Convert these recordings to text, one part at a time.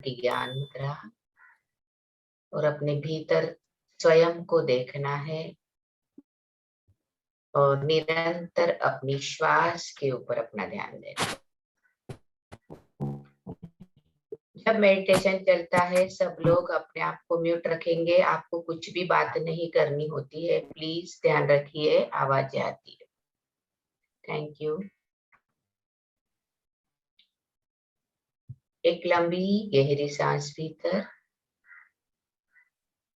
की ज्ञान मुद्रा और अपने भीतर स्वयं को देखना है और निरंतर अपनी श्वास के ऊपर अपना ध्यान देना। जब मेडिटेशन चलता है सब लोग अपने आप को म्यूट रखेंगे, आपको कुछ भी बात नहीं करनी होती है। प्लीज ध्यान रखिए, आवाजें आती है। Thank you. एक लंबी गहरी सांस भीतर,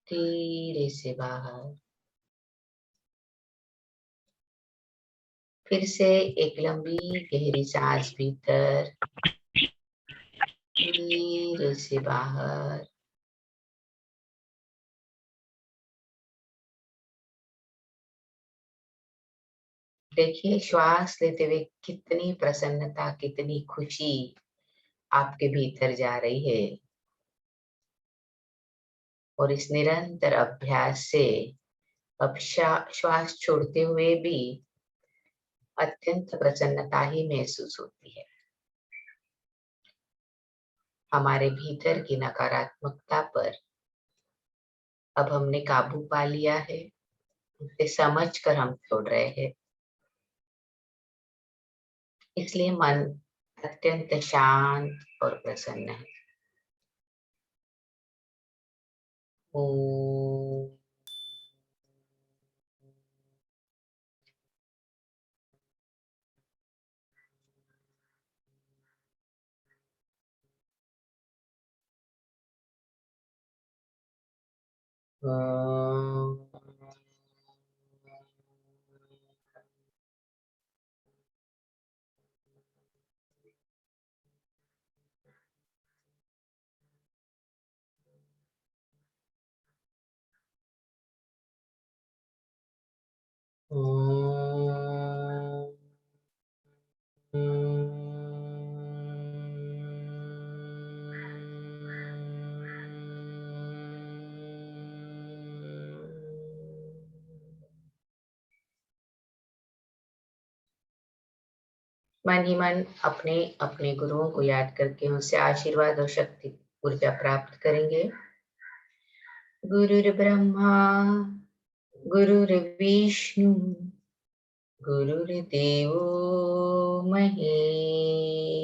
धीरे से बाहर। फिर से एक लंबी गहरी सांस भीतर, धीरे से बाहर। देखिए श्वास लेते हुए कितनी प्रसन्नता, कितनी खुशी आपके भीतर जा रही है। और इस निरंतर अभ्यास से अब श्वास छोड़ते हुए भी अत्यंत प्रसन्नता ही महसूस होती है। हमारे भीतर की नकारात्मकता पर अब हमने काबू पा लिया है, उसे समझकर हम छोड़ रहे हैं। इसलिए मन अत्यंत शांत और प्रसन्न है। ओम। मन ही मन अपने अपने गुरुओं को याद करके उनसे आशीर्वाद और शक्ति ऊर्जा प्राप्त करेंगे। गुरुर्ब्रह्मा गुरुर्विष्णु गुरुर्देवो महेश्वरा,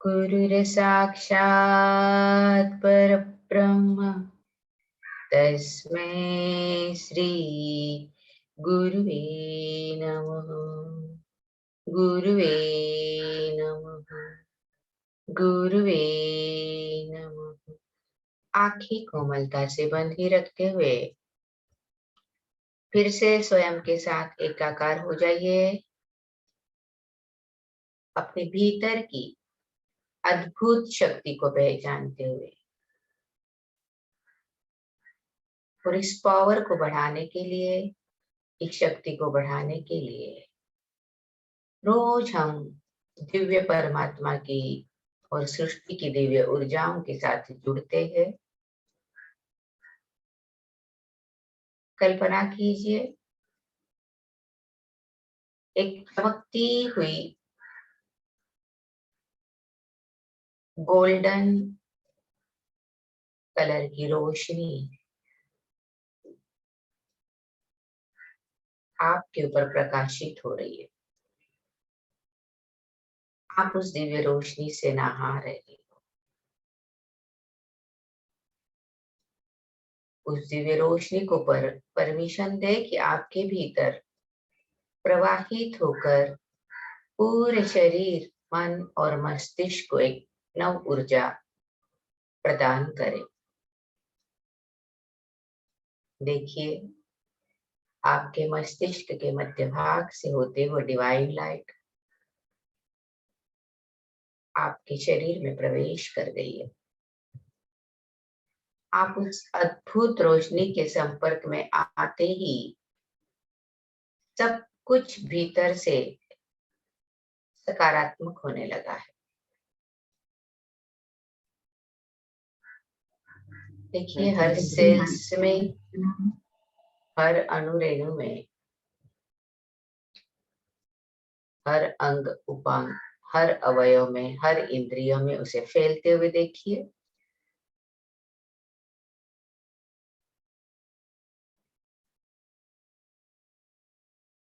गुरुर्साक्षात् परब्रह्म तस्मै श्री गुरुवे नमः। गुरुवे नमः। गुरुवे नमः। आंखें कोमलता से बंद ही रखते हुए फिर से स्वयं के साथ एकाकार हो जाइए। अपने भीतर की अद्भुत शक्ति को पहचानते हुए और इस पावर को बढ़ाने के लिए, इस शक्ति को बढ़ाने के लिए रोज हम दिव्य परमात्मा की और सृष्टि की दिव्य ऊर्जाओं के साथ जुड़ते हैं। कल्पना कीजिए एक चमकती हुई गोल्डन कलर की रोशनी आपके ऊपर प्रकाशित हो रही है। आप उस दिव्य रोशनी से नहा रहे हो। उस दिव्य रोशनी को परमिशन दे कि आपके भीतर प्रवाहित होकर पूरे शरीर, मन और मस्तिष्क को एक नव ऊर्जा प्रदान करे। देखिए आपके मस्तिष्क के मध्य भाग से होते हुए डिवाइन लाइट आपके शरीर में प्रवेश कर गई है। आप उस अद्भुत रोशनी के संपर्क में आते ही सब कुछ भीतर से सकारात्मक होने लगा है। देखिए हर सेल्स में, हर अणुरेणु में, हर अंग उपांग, हर अवयव में, हर इंद्रियों में उसे फैलते हुए देखिए।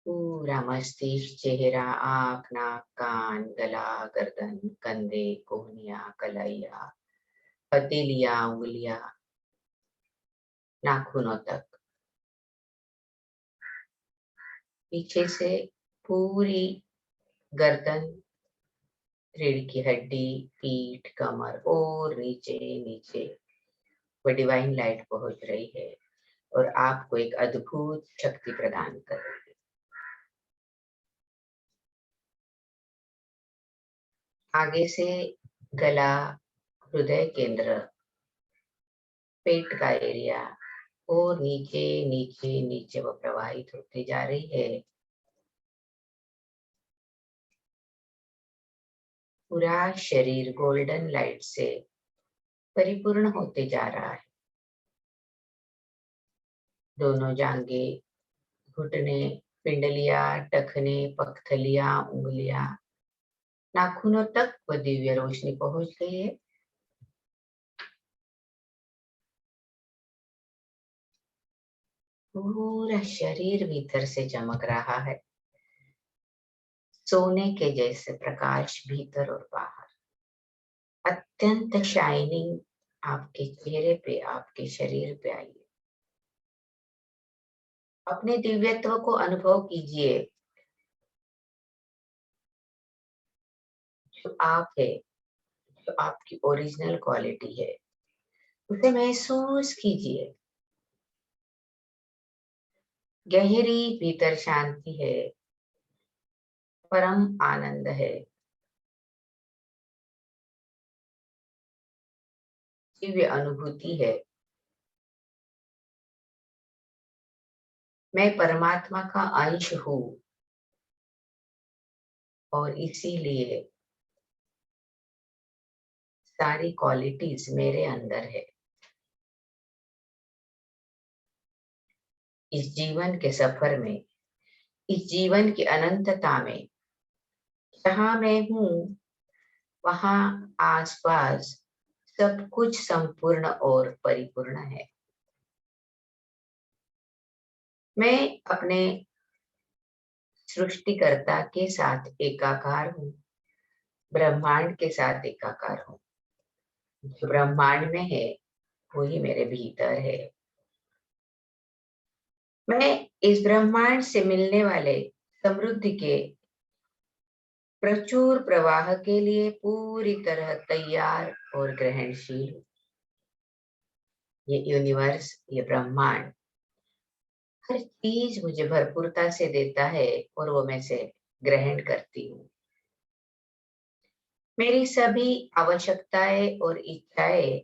पूरा मस्तिष्क, चेहरा, आंख, नाक, कान, गला, गर्दन, कंधे, कोहनियां, कलाइया, हथेलियां, उंगलियां, नाखूनों तक, पीछे से पूरी गर्दन, रीढ़ की हड्डी, पीठ, कमर और नीचे नीचे वो डिवाइन लाइट पहुंच रही है और आपको एक अद्भुत शक्ति प्रदान कर रही है। आगे से गला, हृदय केंद्र, पेट का एरिया और नीचे नीचे नीचे वो प्रवाहित होती जा रही है। पूरा शरीर गोल्डन लाइट से परिपूर्ण होते जा रहा है। दोनों जांघे, घुटने, पिंडलियां, टखने, पगथलियां, उंगलियां, नाखूनों तक वो दिव्य रोशनी पहुंच गई है। पूरा शरीर भीतर से चमक रहा है, सोने के जैसे प्रकाश भीतर और बाहर, अत्यंत शाइनिंग आपके चेहरे पे, आपके शरीर पे आई है। अपने दिव्यत्व को अनुभव कीजिए। जो आप है, जो आपकी ओरिजिनल क्वालिटी है, उसे महसूस कीजिए। गहरी भीतर शांति है, परम आनंद है, दिव्य अनुभूति है। मैं परमात्मा का अंश हूँ और इसीलिए सारी क्वालिटीज मेरे अंदर है। इस जीवन के सफर में, इस जीवन की अनंतता में, जहां मैं हूँ वहां आसपास सब कुछ संपूर्ण और परिपूर्ण है। मैं अपने सृष्टिकर्ता के साथ एकाकार हूँ, ब्रह्मांड के साथ एकाकार हूँ। जो ब्रह्मांड में है वही मेरे भीतर है। मैं इस ब्रह्मांड से मिलने वाले समृद्धि के प्रचुर प्रवाह के लिए पूरी तरह तैयार और ग्रहणशील हूँ। ये यूनिवर्स, ये ब्रह्मांड हर चीज मुझे भरपूरता से देता है और वो मैं से ग्रहण करती हूँ। मेरी सभी आवश्यकताएं और इच्छाएं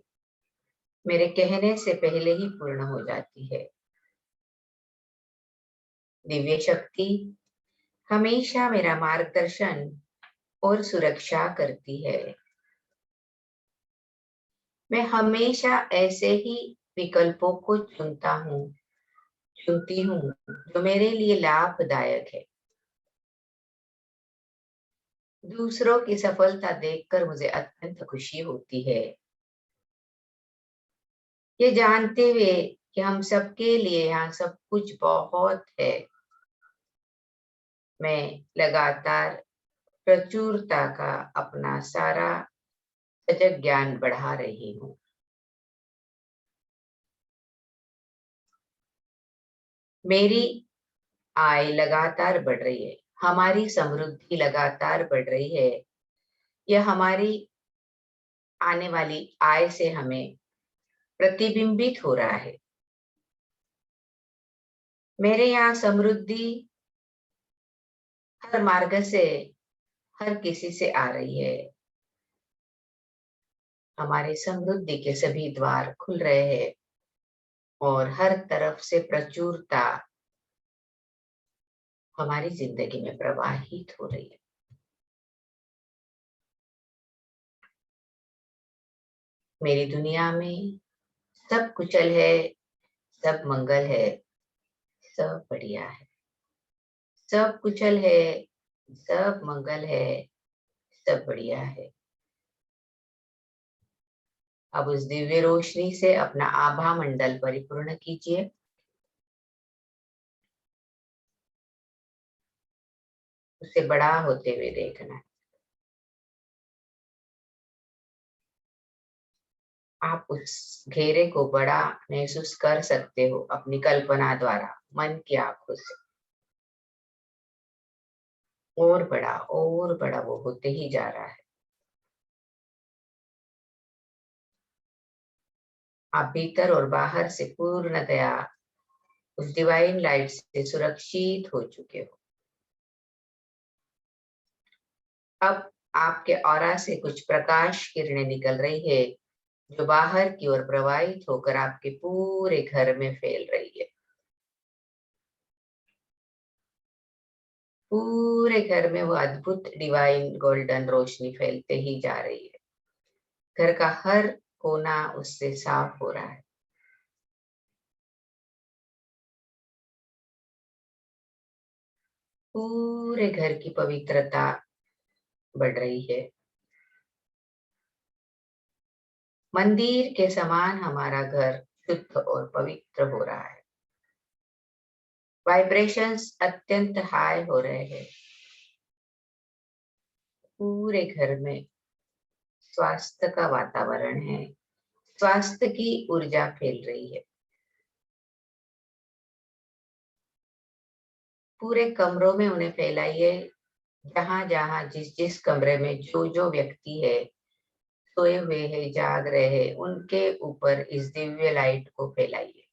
मेरे कहने से पहले ही पूर्ण हो जाती है। दिव्य शक्ति हमेशा मेरा मार्गदर्शन और सुरक्षा करती है। मैं हमेशा ऐसे ही विकल्पों को चुनती हूँ जो मेरे लिए लाभदायक है। दूसरों की सफलता देखकर मुझे अत्यंत खुशी होती है, ये जानते हुए कि हम सबके लिए यहाँ सब कुछ बहुत है। मैं लगातार प्रचुरता का अपना सारा सजग ज्ञान बढ़ा रही हूँ। मेरी आय लगातार बढ़ रही है, हमारी समृद्धि लगातार बढ़ रही है। यह हमारी आने वाली आय से हमें प्रतिबिंबित हो रहा है। मेरे यहाँ समृद्धि हर मार्ग से, हर किसी से आ रही है। हमारे समृद्धि के सभी द्वार खुल रहे हैं और हर तरफ से प्रचुरता हमारी जिंदगी में प्रवाहित हो रही है। मेरी दुनिया में सब कुशल है, सब मंगल है, सब बढ़िया है। सब कुशल है, सब मंगल है, सब बढ़िया है। अब उस दिव्य रोशनी से अपना आभा मंडल परिपूर्ण कीजिए। उसे बड़ा होते हुए देखना है। आप उस घेरे को बड़ा महसूस कर सकते हो अपनी कल्पना द्वारा, मन की आंखों से। और बड़ा वो होते ही जा रहा है। आप भीतर और बाहर से पूर्णतया उस डिवाइन लाइट से सुरक्षित हो चुके हो। अब आपके ऑरा से कुछ प्रकाश किरणें निकल रही है, जो बाहर की ओर प्रवाहित होकर आपके पूरे घर में फैल रही है। पूरे घर में वो अद्भुत डिवाइन गोल्डन रोशनी फैलते ही जा रही है। घर का हर कोना उससे साफ हो रहा है। पूरे घर की पवित्रता बढ़ रही है। मंदिर के समान हमारा घर शुद्ध और पवित्र हो रहा है। वाइब्रेशंस अत्यंत हाई हो रहे हैं। पूरे घर में स्वास्थ्य का वातावरण है। स्वास्थ्य की ऊर्जा फैल रही है। पूरे कमरों में उन्हें फैलाइए। जहां जहां जिस जिस कमरे में जो जो व्यक्ति है, सोए हुए हैं, जाग रहे हैं, उनके ऊपर इस दिव्य लाइट को फैलाइए।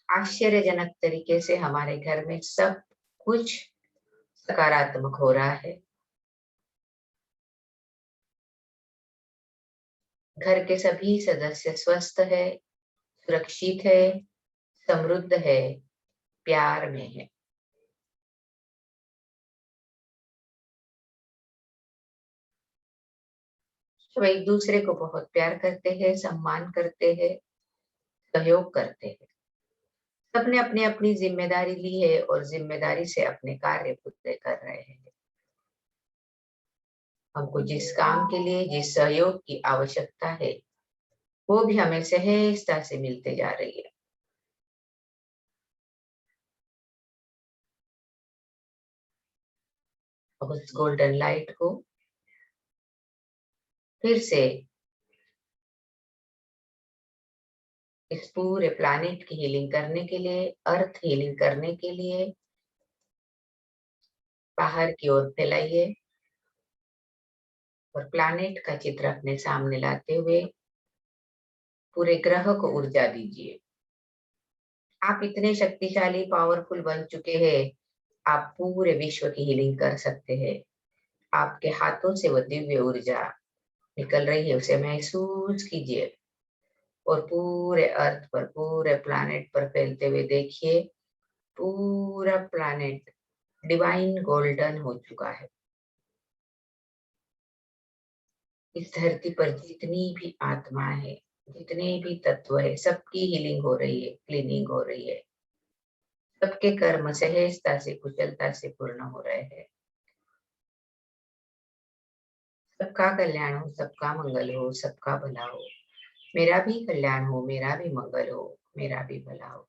आश्चर्यजनक तरीके से हमारे घर में सब कुछ सकारात्मक हो रहा है। घर के सभी सदस्य स्वस्थ है, सुरक्षित है, समृद्ध है, प्यार में है। सब एक दूसरे को बहुत प्यार करते हैं, सम्मान करते हैं, सहयोग करते हैं। सबने अपनी अपनी जिम्मेदारी ली है और जिम्मेदारी से अपने कार्य पूरे कर रहे हैं। हमको जिस काम के लिए जिस सहयोग की आवश्यकता है, वो भी हमें सहजता से मिलते जा रही है। अब उस गोल्डन लाइट को फिर से इस पूरे प्लानेट की हीलिंग करने के लिए, अर्थ हीलिंग करने के लिए बाहर की ओर फैलाइए और प्लानेट का चित्र अपने सामने लाते हुए पूरे ग्रह को ऊर्जा दीजिए। आप इतने शक्तिशाली, पावरफुल बन चुके हैं। आप पूरे विश्व की हीलिंग कर सकते हैं। आपके हाथों से वो दिव्य ऊर्जा निकल रही है, उसे महसूस कीजिए और पूरे अर्थ पर, पूरे प्लैनेट पर फैलते हुए देखिए। पूरा प्लैनेट डिवाइन गोल्डन हो चुका है। इस धरती पर जितनी भी आत्मा है, जितने भी तत्व है, सबकी हीलिंग हो रही है, क्लीनिंग हो रही है। सबके कर्म सहजता से, कुशलता से पूर्ण हो रहे हैं। सबका कल्याण हो, सबका मंगल हो, सबका भला हो। मेरा भी कल्याण हो, मेरा भी मंगल हो, मेरा भी भला हो।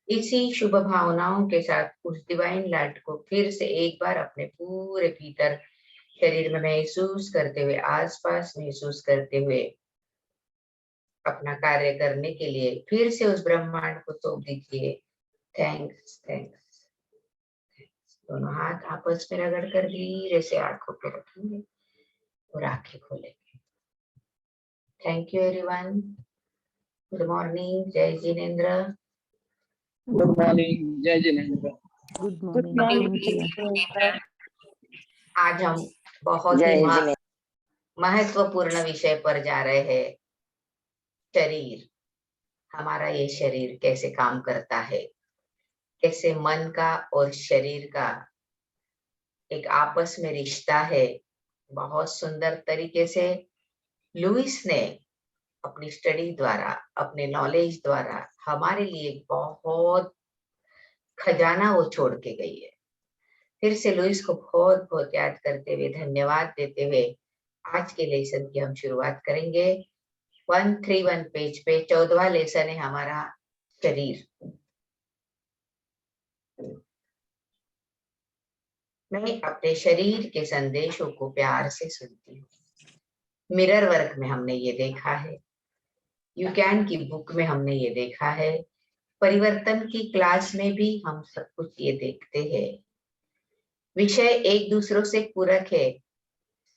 इसी शुभ भावनाओं के साथ उस डिवाइन लाइट को फिर से एक बार अपने पूरे भीतर शरीर में महसूस करते हुए, आसपास महसूस करते हुए अपना कार्य करने के लिए फिर से उस ब्रह्मांड को सौंप दीजिए। Thanks, thanks. दोनों हाथ आपस में रगड़ कर धीरे से आंखों को रखेंगे और आंखें खोलेंगे। Thank you everyone. Good morning. जय जिनेन्द्र। Good morning. जय जिनेन्द्र। Good good morning. आज हम बहुत ही महत्वपूर्ण विषय पर जा रहे हैं। शरीर। हमारा ये शरीर कैसे काम करता है, कैसे मन का और शरीर का एक आपस में रिश्ता है। बहुत सुंदर तरीके से लुइस ने अपनी स्टडी द्वारा, अपने नॉलेज द्वारा हमारे लिए बहुत खजाना वो छोड़ के गई है। फिर से लुइस को बहुत बहुत याद करते हुए, धन्यवाद देते हुए आज के लेसन की हम शुरुआत करेंगे। 131 पेज पे 14वां लेसन है हमारा, शरीर। मैं अपने शरीर के संदेशों को प्यार से सुनती हूँ। मिरर वर्क में हमने ये देखा है, यू कैन की बुक में हमने ये देखा है, परिवर्तन की क्लास में भी हम सब कुछ ये देखते हैं। विषय एक दूसरों से पूरक है,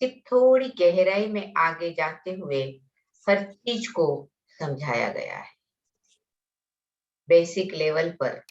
सिर्फ थोड़ी गहराई में आगे जाते हुए हर चीज को समझाया गया है। बेसिक लेवल पर